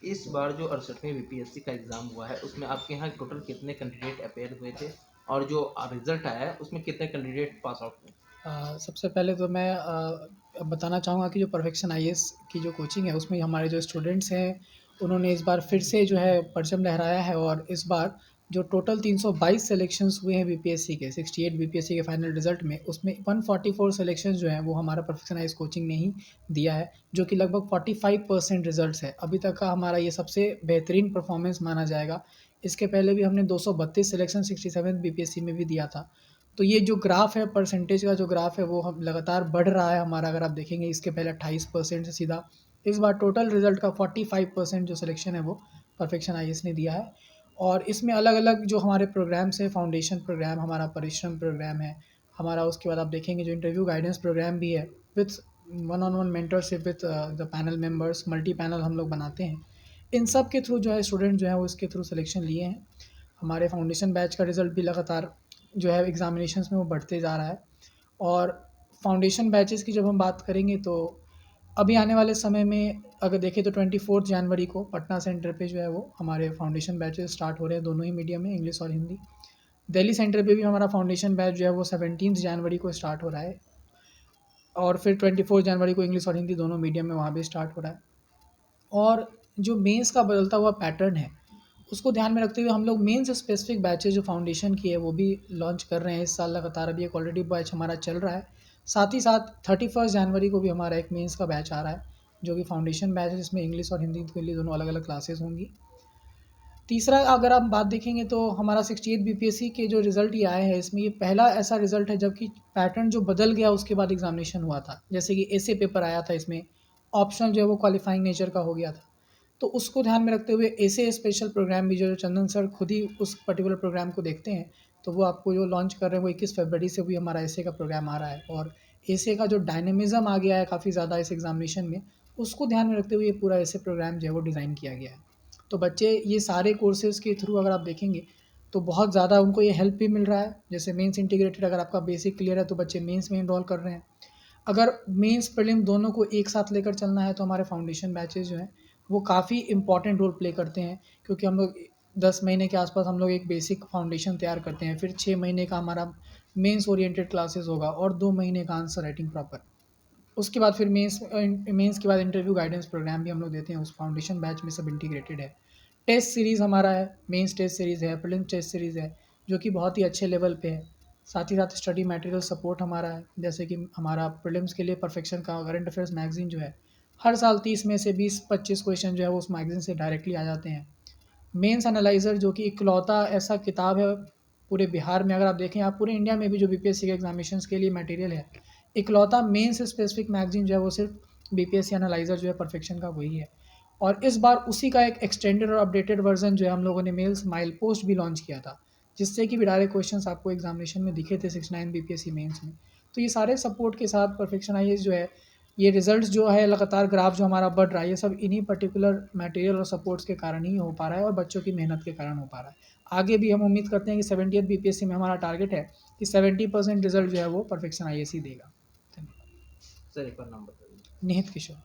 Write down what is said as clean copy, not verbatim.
इस बार जो 68वें बीपीएससी का एग्ज़ाम हुआ है, उसमें आपके यहाँ टोटल कितने कैंडिडेट अपीयर हुए थे? और जो रिज़ल्ट आया है, उसमें कितने कैंडिडेट पास आउट हुए? सबसे पहले तो मैं बताना चाहूँगा कि जो परफेक्शन आईएएस की जो कोचिंग है उसमें हमारे जो स्टूडेंट्स हैं उन्होंने इस बार फिर से जो है परचम लहराया है और इस बार जो टोटल 322 सिलेक्शंस हुए हैं बीपीएससी के 68 बीपीएससी के फाइनल रिजल्ट में उसमें 144 सिलेक्शंस जो हैं वो हमारा परफेक्शन आईएएस कोचिंग ने ही दिया है जो कि लगभग 45% रिजल्ट्स है अभी तक का हमारा ये सबसे बेहतरीन परफॉर्मेंस माना जाएगा। इसके पहले भी हमने 232 सिलेक्शन 67 बीपीएससी में भी दिया था। तो ये जो ग्राफ है परसेंटेज का जो ग्राफ है वो हम लगातार बढ़ रहा है हमारा। अगर आप देखेंगे इसके पहले 28% से सीधा इस बार टोटल रिजल्ट का 45% जो सिलेक्शन है वो परफेक्शन आईएएस ने दिया है। और इसमें अलग अलग जो हमारे प्रोग्राम्स हैं फाउंडेशन प्रोग्राम हमारा परिश्रम प्रोग्राम है हमारा। उसके बाद आप देखेंगे जो इंटरव्यू गाइडेंस प्रोग्राम भी है with one on one mentorship with the panel members multi panel हम लोग बनाते हैं। इन सब के थ्रू जो है स्टूडेंट जो है वो इसके थ्रू सिलेक्शन लिए हैं। हमारे फाउंडेशन बैच का रिज़ल्ट भी लगातार जो है एग्ज़ामिनेशंस में वो बढ़ते जा रहा है। और फाउंडेशन बैचेस की जब हम बात करेंगे तो अभी आने वाले समय में अगर देखें तो 24 जनवरी को पटना सेंटर पे जो है वो हमारे फाउंडेशन बैचेस स्टार्ट हो रहे हैं दोनों ही मीडियम में इंग्लिश और हिंदी। दिल्ली सेंटर पे भी हमारा फाउंडेशन बैच जो है वो 17 जनवरी को स्टार्ट हो रहा है और फिर 24 जनवरी को इंग्लिश और हिंदी दोनों मीडियम में वहाँ भी स्टार्ट हो रहा है। और जो मेंस का बदलता हुआ पैटर्न है उसको ध्यान में रखते हुए हम लोग मेंस स्पेसिफिक बैचेज जो फाउंडेशन की है वो भी लॉन्च कर रहे हैं इस साल लगातार। अभी एक ऑलरेडी बैच हमारा चल रहा है। साथ ही साथ 31 जनवरी को भी हमारा एक मेंस का बैच आ रहा है जो कि फाउंडेशन बैच है जिसमें इंग्लिश और हिंदी के लिए दोनों अलग अलग क्लासेस होंगी। तीसरा अगर आप बात देखेंगे तो हमारा 68 बीपीएससी के जो रिज़ल्ट ये आए हैं इसमें ये पहला ऐसा रिज़ल्ट है जबकि पैटर्न जो बदल गया उसके बाद एग्जामिनेशन हुआ था। जैसे कि ऐसे पेपर आया था इसमें ऑप्शनल जो है वो क्वालिफाइंग नेचर का हो गया था। तो उसको ध्यान में रखते हुए ऐसे स्पेशल प्रोग्राम भी जो चंदन सर खुद ही उस पर्टिकुलर प्रोग्राम को देखते हैं तो वो आपको जो लॉन्च कर रहे हैं वो 21 फरवरी से भी हमारा ऐसे का प्रोग्राम आ रहा है। और ऐसे का जो डायनेमिज़्म आ गया है काफ़ी ज़्यादा इस एग्जामिनेशन में उसको ध्यान में रखते हुए ये पूरा ऐसे प्रोग्राम जो है वो डिज़ाइन किया गया है। तो बच्चे ये सारे कोर्सेज़ के थ्रू अगर आप देखेंगे तो बहुत ज़्यादा उनको ये हेल्प भी मिल रहा है। जैसे मेंस इंटीग्रेटेड अगर आपका बेसिक क्लियर है तो बच्चे मेंस में इनरोल कर रहे हैं। अगर मेंस प्रीलिम दोनों को एक साथ लेकर चलना है तो हमारे फाउंडेशन बैचेज़ जो हैं वो काफ़ी इंपॉर्टेंट रोल प्ले करते हैं क्योंकि हम लोग 10 महीने के आसपास हम लोग एक बेसिक फाउंडेशन तैयार करते हैं। फिर 6 महीने का हमारा मेंस ओरिएंटेड क्लासेस होगा और 2 महीने का आंसर राइटिंग प्रॉपर। उसके बाद फिर मेंस के बाद इंटरव्यू गाइडेंस प्रोग्राम भी हम लोग देते हैं उस फाउंडेशन बैच में सब इंटीग्रेटेड है। टेस्ट सीरीज़ हमारा है मेंस टेस्ट सीरीज़ है प्रीलिम्स टेस्ट सीरीज़ है जो कि बहुत ही अच्छे लेवल पे है। साथ ही साथ स्टडी मटेरियल सपोर्ट हमारा है जैसे कि हमारा प्रीलिम्स के लिए परफेक्शन का करंट अफेयर्स मैगजीन जो है हर साल 30 में से 20-25 क्वेश्चन जो है वो उस मैगजीन से डायरेक्टली आ जाते हैं। मेंस एनालाइज़र जो कि इकलौता ऐसा किताब है पूरे बिहार में। अगर आप देखें आप पूरे इंडिया में भी जो बीपीएससी के एग्जामिनेशंस के लिए मटेरियल है इकलौता मेंस स्पेसिफिक मैगजीन जो है वो सिर्फ बीपीएससी एनालाइज़र जो है परफेक्शन का वही है। और इस बार उसी का एक एक्सटेंडेड और अपडेटेड वर्जन जो है हम लोगों ने मेल्स माइल पोस्ट भी लॉन्च किया था जिससे कि भी डायरेक्ट क्वेश्चंस आपको एग्जामिनेशन में दिखे थे 69 बीपीएससी मेंस में। तो ये सारे सपोर्ट के साथ परफेक्शन आईएएस जो है ये रिजल्ट्स जो है लगातार ग्राफ जो हमारा बढ़ रहा है ये सब इन्हीं पर्टिकुलर मटेरियल और सपोर्ट्स के कारण ही हो पा रहा है और बच्चों की मेहनत के कारण हो पा रहा है। आगे भी हम उम्मीद करते हैं कि 70th बीपीएससी में हमारा टारगेट है कि 70% रिजल्ट जो है वो परफेक्शन आईएएस ही देगा। धन्यवाद। सर एक बार नाम बता दीजिए। निहित किशोर।